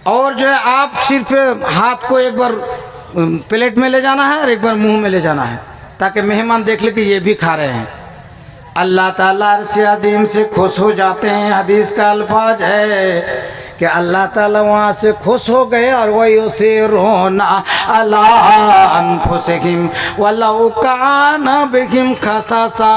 और जो है आप सिर्फ हाथ को एक बार प्लेट में ले जाना है और एक बार मुंह में ले जाना है, ताकि मेहमान देख ले कि ये भी खा रहे हैं। अल्लाह ताला अर्श अज़ीम से खुश हो जाते हैं। हदीस का अल्फाज है कि अल्लाह ताला वहाँ से खुश हो गए और वही उसे रोना अला अनफुसिहिम वलौ काना बिहिम खसासा।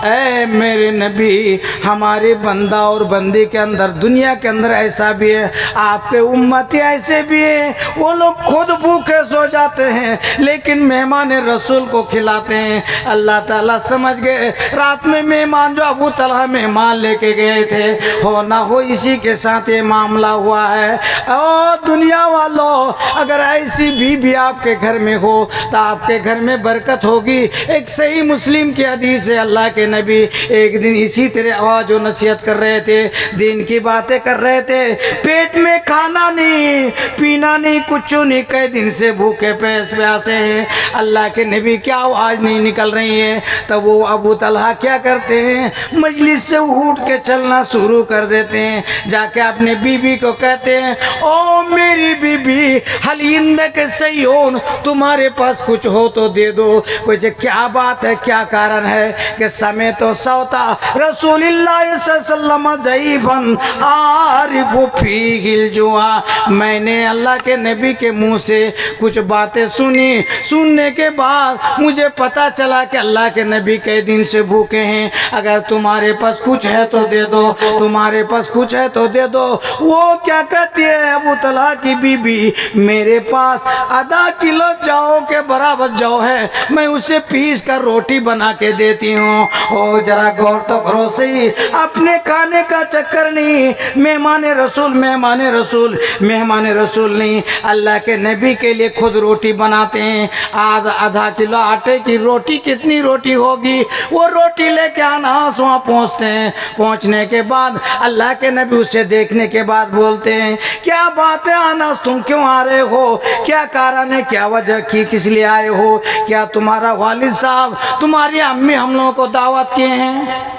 ऐ मेरे नबी, हमारे बंदा और बंदी के अंदर, दुनिया के अंदर ऐसा भी है, आपके उम्मती ऐसे भी है, वो लोग खुद भूखे सो जाते हैं लेकिन मेहमान रसूल को खिलाते हैं। अल्लाह ताला समझ गए रात में मेहमान जो अबू तलहा मेहमान लेके गए थे, हो ना हो इसी के साथ ये मामला हुआ है। ओ दुनिया वालों, अगर ऐसी बीवी आपके घर में हो तो आपके घर में बरकत होगी। एक सही मुस्लिम की हदीस है, अल्लाह के नबी एक दिन इसी तरह आवाज़ और नसीहत कर रहे थे, दिन की बातें कर रहे थे, पेट में खाना नहीं पीना नहीं कुछ नहीं, कई दिन से भूखे प्यासे हैं। अल्लाह के नबी क्या आवाज़ नहीं निकल रही है। तब वो अबू तलहा क्या करते हैं, मजलिस से उठ के चलना शुरू कर देते हैं, जाके अपने बीबी को कहते हैं, ओ मेरी बीबी हलींद के सयोन, तुम्हारे पास कुछ हो तो दे दो। कुछ क्या बात है, क्या कारण है कि समय तो सौता रसूलुल्लाह सल्लल्लाहु अलैहि वसल्लम आरिफु फीहिल जुआ। मैंने अल्लाह के नबी के मुंह से कुछ बातें सुनी, सुनने के बाद मुझे पता चला कि अल्लाह के नबी कई दिन से भूखे हैं। अगर तुम्हारे पास कुछ है तो दे दो, तुम्हारे पास कुछ है तो दे दो। वो क्या कहती है अबू तलहा की बीबी, मेरे पास आधा किलो जौ के बराबर जौ है, मैं उसे पीस कर रोटी बना के देती हूँ। ओ जरा गौर तो करो सही, अपने खाने का चक्कर नहीं, मेहमान रसूल मेहमान रसूल मेहमान रसूल नहीं, अल्लाह के नबी के लिए खुद रोटी बनाते हैं। आधा किलो आटे की रोटी, कितनी रोटी होगी, वो रोटी लेके अनास वहाँ पहुँचते हैं। पहुँचने के बाद अल्लाह के नबी उसे देखने के बाद बोलते हैं, क्या बात है अनास, तुम क्यों आ रहे हो, क्या कारण है, क्या वजह की, किस लिए आए हो, क्या तुम्हारा वालिद साहब तुम्हारी अम्मी हम लोगों को दावत किए हैं?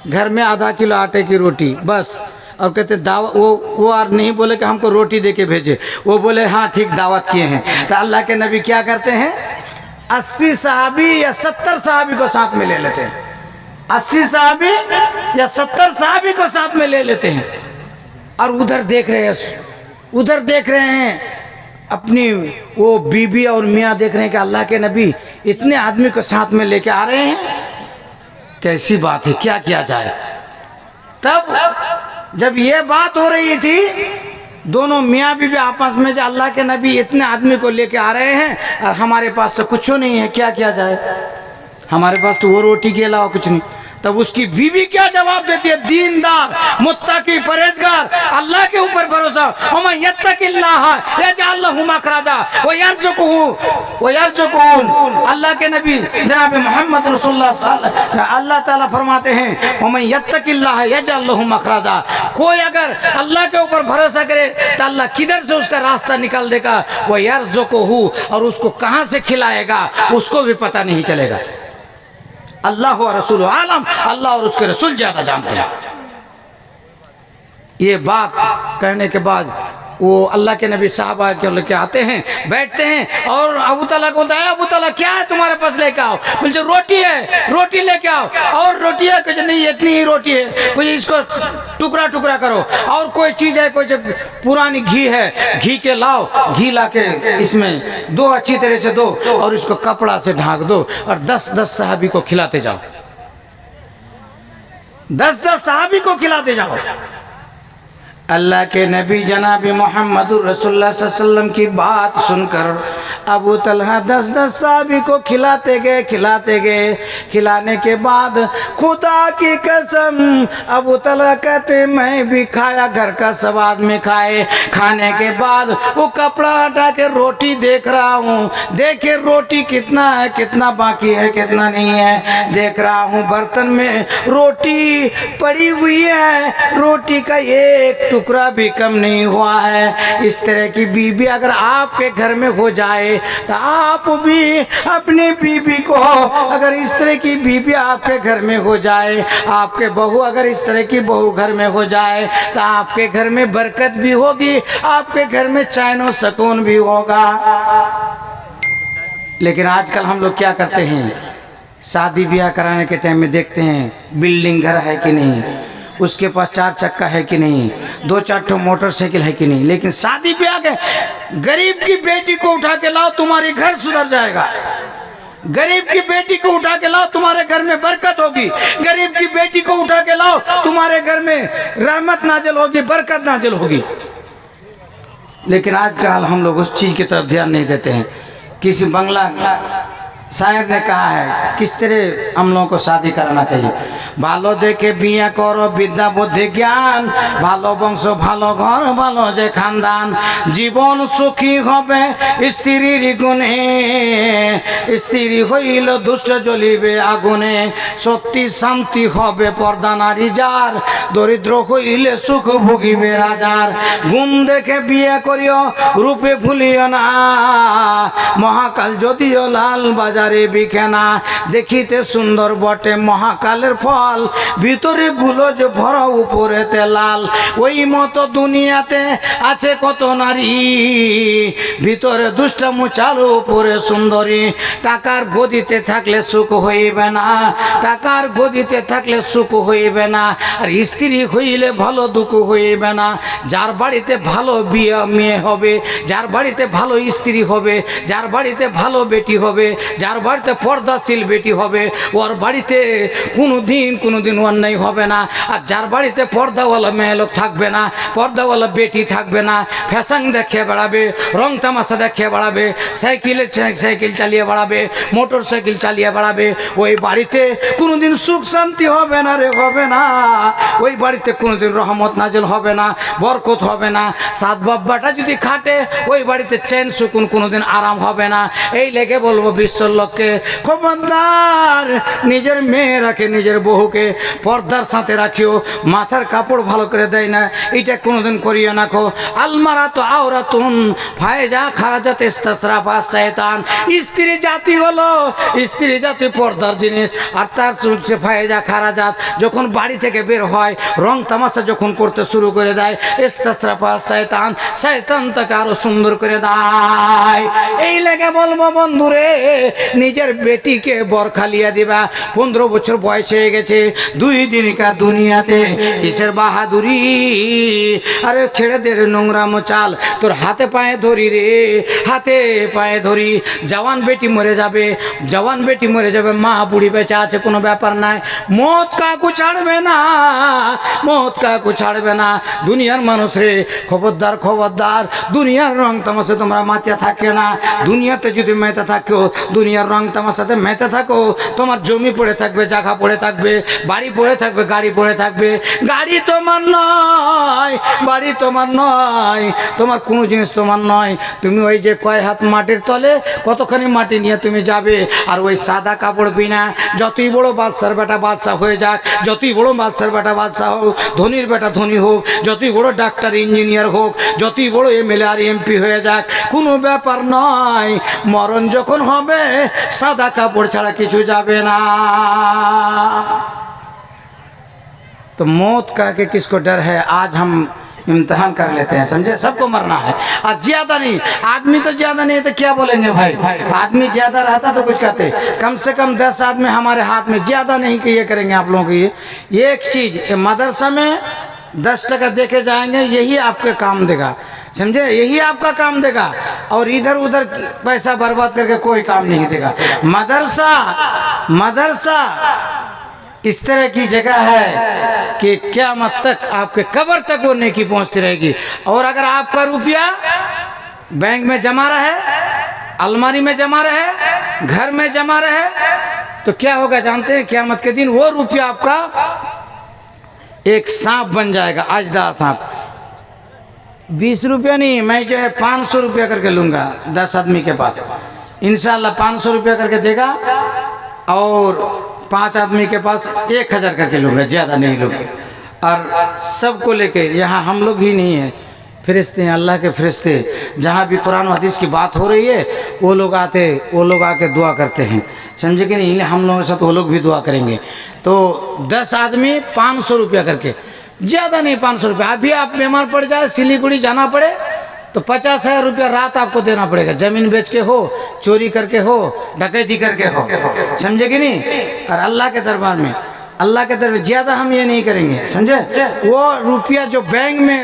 घर में आधा किलो आटे की रोटी बस, और कहते दावत, वो और नहीं बोले कि हमको रोटी दे के भेजे, वो बोले हाँ ठीक दावत किए हैं। तो अल्लाह के नबी क्या करते हैं, 80 सहाबी या 70 सहाबी को साथ में ले लेते हैं, 80 सहाबी या 70 सहाबी को साथ में ले लेते हैं, और उधर देख रहे हैं अपनी वो बीबी और मियाँ देख रहे हैं कि अल्लाह के नबी इतने आदमी को साथ में लेके आ रहे हैं, कैसी बात है, क्या किया जाए। तब जब ये बात हो रही थी, दोनों मियाँ बीबी आपस में, जो अल्लाह के नबी इतने आदमी को लेके आ रहे हैं और हमारे पास तो कुछ नहीं है, क्या किया जाए, हमारे पास तो वो रोटी के अलावा कुछ नहीं। तब उसकी बीवी क्या जवाब देती है, दीनदार मुत्तकी परहेजगार, अल्लाह के ऊपर भरोसा, वमन यत्तकिल्लाह यजअल लहु मखरजा व यरजुकुहु। अल्लाह के नबी जनाब मोहम्मद रसूलुल्लाह अल्लाह ताला फरमाते हैं, वमन यत्तकिल्लाह यजअल लहु मखरजा, कोई अगर अल्लाह के ऊपर भरोसा करे तो अल्लाह किधर से उसका रास्ता निकाल देगा, व यरजुकुहु, और उसको कहाँ से खिलाएगा उसको भी पता नहीं चलेगा। अल्लाह व रसूल आलम, अल्लाह और उसके रसूल ज़्यादा जानते हैं। ये बात कहने के बाद वो अल्लाह के नबी साहबा के लेके आते हैं, बैठते हैं, और अबू तलहा को बोलता है, अबू तलहा क्या है तुम्हारे पास लेके आओ, बोलते रोटी है, रोटी लेके आओ, और रोटी है, कुछ नहीं इतनी ही रोटी है, कुछ इसको टुकड़ा टुकड़ा करो, और कोई चीज़ है, कोई पुरानी घी है, घी के लाओ, घी ला के इसमें दो, अच्छी तरह से दो, और इसको कपड़ा से ढांक दो, और 10-10 सहाबी को खिलाते जाओ, 10-10 सहाबी को खिलाते जाओ। अल्लाह के नबी जनाब मोहम्मद रसूलुल्लाह सल्लल्लाहु अलैहि वसल्लम की बात सुनकर अबू तलहा 10-10 सहाबी को खिलाते गए। खिलाने के बाद खुदा की कसम अबू तलहा कहते मैं भी खाया, घर का सब आदमी खाए। खाने के बाद वो कपड़ा हटा के रोटी देख रहा हूँ, देखे रोटी कितना है, कितना बाकी है, कितना नहीं है, देख रहा हूँ बर्तन में रोटी पड़ी हुई है, रोटी का एक टुकड़ा भी कम नहीं हुआ है। इस तरह की बीबी अगर आपके घर में हो जाए जाए। तो आप भी अपनी बीवी को, अगर इस तरह की बीवी आपके घर में हो जाए, आपके बहू अगर इस तरह की बहू घर में हो जाए, तो आपके घर में बरकत भी होगी, आपके घर में चैन और सुकून भी होगा। लेकिन आजकल हम लोग क्या करते हैं, शादी ब्याह कराने के टाइम में देखते हैं बिल्डिंग घर है कि नहीं, उसके पास 4 चक्का है कि नहीं, 2-4 ठो मोटरसाइकिल है कि नहीं, लेकिन शादी ब्याह के गरीब की बेटी को उठा के लाओ, तुम्हारे घर सुधर जाएगा। गरीब की बेटी को उठा के लाओ, तुम्हारे घर में बरकत होगी। गरीब की बेटी को उठा के लाओ, तुम्हारे घर में रहमत नाजिल होगी, बरकत नाजिल होगी। लेकिन आजकल हम लोग उस चीज़ की तरफ ध्यान नहीं देते हैं। किसी बंगला शायर ने कहा है किस तरह हम लोगों को शादी कराना चाहिए। भालो देखे बिया करो, विद्या बुद्धि ज्ञान, भालो वंश भालो घर भालो जे खानदान, जीवन सुखी होबे स्त्रीर गुणे, स्त्री হইল দুষ্ট জ্বলিবে আগুনে, সত্যি শান্তি হবে পর্দা নারী যার, দরিদ্র হইলে সুখ ভুগিবে রাজার। গুণ দেখে বিয়ে করিও রূপে ভুলিও না, মহাকাল যদিও লাল বাজার বিখেনা, দেখিতে সুন্দর বটে মহাকালের ফল, ভিতরে গুলোজ ভরা উপরেতে লাল। ওই মতো দুনিয়াতে আছে কত নারী, ভিতরে দুষ্ট মুচাল উপরে সুন্দরী। টাকার গদিতে থাকলে সুখ হইবে না, টাকার গদিতে থাকলে সুখ হইবে না, আর স্ত্রী হইলে ভালো দুঃখ হইবে না। যার বাড়িতে ভালো বিয়ে মেয়ে হবে, যার বাড়িতে ভালো স্ত্রী হবে, যার বাড়িতে ভালো বেটি হবে, যার বাড়িতে পর্দাশীল বেটি হবে, ওর বাড়িতে কোনোদিন অন্যায় হবে না। আর যার বাড়িতে পর্দাওয়ালা মেয়ে লোক থাকবে না, পর্দাওয়ালা বেটি থাকবে না, ফ্যাশন দেখিয়ে বেড়াবে, রং তামাশা দেখিয়ে বেড়াবে, সাইকেল চালিয়ে বেড়াবে, মোটর সাইকেল চালিয়ে বেড়াবে, ওই বাড়িতে কোনোদিন সুখ শান্তি হবে না রে, হবে না। ওই বাড়িতে কোনোদিন রহমত নাজিল হবে না, বরকত হবে না। সাত বাব্বাটা যদি খাটে, ওই বাড়িতে চেন সুকুন কোনোদিন আরাম হবে না। এই লেগে বলবো বিশ্বর লোককে, খবরদার নিজের মেয়েরাকে, নিজের বহুকে পর্দার সাথে রাখিও। মাথার কাপড় ভালো করে দেয় না, এটা কোনোদিন করিও না। খো আলমারা তো আওরাতুন ফায়জা খারাজাত ইস্তাসরাফা শয়তান। স্ত্রী জাতি হলো, স্ত্রী জাতি পর্দার জিনিস, আর তার চলছে ফায়জা খারাজাত। যখন বাড়ি থেকে বের হয়, রং তামাশা যখন করতে শুরু করে দেয়, ইস্তাসরাফা শয়তান, শয়তান তাকে আরো সুন্দর করে দেয়। এই লেগে বলবো বন্ধুরে, নিজের বেটিকে বরখালিয়া দিবা। 15 বছর বয়স হয়ে গেছে, 2 দিনকার দুনিয়াতে কিসের বাহাদুরি। আরে ছেড়ে দে রে নোংরা মোচাল, তোর হাতে পায়ে ধরি রে, হাতে পায়ে ধরি। জওয়ান বেটি মরে যাবে, জওয়ান বেটি মরে যাবে, মা বুড়ি বেঁচে আছে, কোনো ব্যাপার নাই। মত কাকু ছাড়বে না, মত কাকু ছাড়বে না। দুনিয়ার মানুষ রে, খবরদার খবরদার, দুনিয়ার রং তামাশা তোমরা মাথা থাকে না। দুনিয়াতে যদি মেতে থাকো, দুনিয়ার রং তামাশাতে মেতে থাকো, তোমার জমি পড়ে থাকবে, জায়গা পড়ে থাকবে, বাড়ি পড়ে থাকবে, গাড়ি পড়ে থাকবে। গাড়ি তোমার নয়, বাড়ি তোমার নয়, তোমার কোনো জিনিস তোমার নয়। তুমি ওই যে কয় হাত মাটির তলে কতখানি মাটি নিয়ে তুমি যাবে, আর ওই সাদা কাপড় বিনা, যতই বড় বাদশার বেটা বাদশাহ হয়ে যাক, যতই বড় বাদশার বেটা বাদশাহ হোক, ধনীর বেটা ধনী হোক, যতই বড় ডাক্তার ইঞ্জিনিয়ার হোক, যতই বড় এমএলএ আর এমপি হয়ে যাক, কোনো ব্যাপার নয়। মরণ যখন হবে, সাদা কাপড় ছাড়া কিছু যাবে না। तो मौत का के किसको डर है, आज हम इम्तिहान कर लेते हैं, समझे। सबको मरना है, और ज्यादा नहीं। आदमी तो ज्यादा नहीं है तो क्या बोलेंगे भाई, आदमी ज्यादा रहता तो कुछ कहते। कम से कम 10 आदमी हमारे हाथ में, ज्यादा नहीं कि ये करेंगे आप लोगों की। ये एक चीज मदरसा में 10 टका देके जाएंगे, यही आपके काम देगा, समझे, यही आपका काम देगा। और इधर उधर पैसा बर्बाद करके कोई काम नहीं देगा। मदरसा, मदरसा इस तरह की जगह है कि क़यामत तक, आपके कब्र तक वो नेकी पहुंचती रहेगी। और अगर आपका रुपया बैंक में जमा रहे, अलमारी में जमा रहे, घर में जमा रहे, तो क्या होगा जानते हैं, क़यामत के दिन वो रुपया आपका एक सांप बन जाएगा, अजदा सांप। 20 रुपया नहीं, मैं जो है 500 रुपया करके लूँगा 10 आदमी के पास, इंशाल्लाह 500 रुपया करके देगा। और 5 आदमी के पास 1000 करके लूँगा, ज़्यादा नहीं लूँगा। और सबको लेके, यहाँ हम लोग ही नहीं है, फरिश्ते हैं, अल्लाह के फरिश्ते, जहाँ भी कुरान और हदीस की बात हो रही है वो लोग आके दुआ करते हैं, समझे कि नहीं। हम लोगों से तो वो लोग भी दुआ करेंगे। तो 10 आदमी 500 रुपया करके, ज़्यादा नहीं 500 रुपया। अभी आप बीमार पड़ जाए, सिलीगुड़ी जाना पड़े तो 50,000 रुपया रात आपको देना पड़ेगा, ज़मीन बेच के हो, चोरी करके हो, डकैती करके हो, समझे कि नहीं। और अल्लाह के दरबार में, अल्लाह के दरबार ज़्यादा हम ये नहीं करेंगे, समझे। वो रुपया जो बैंक में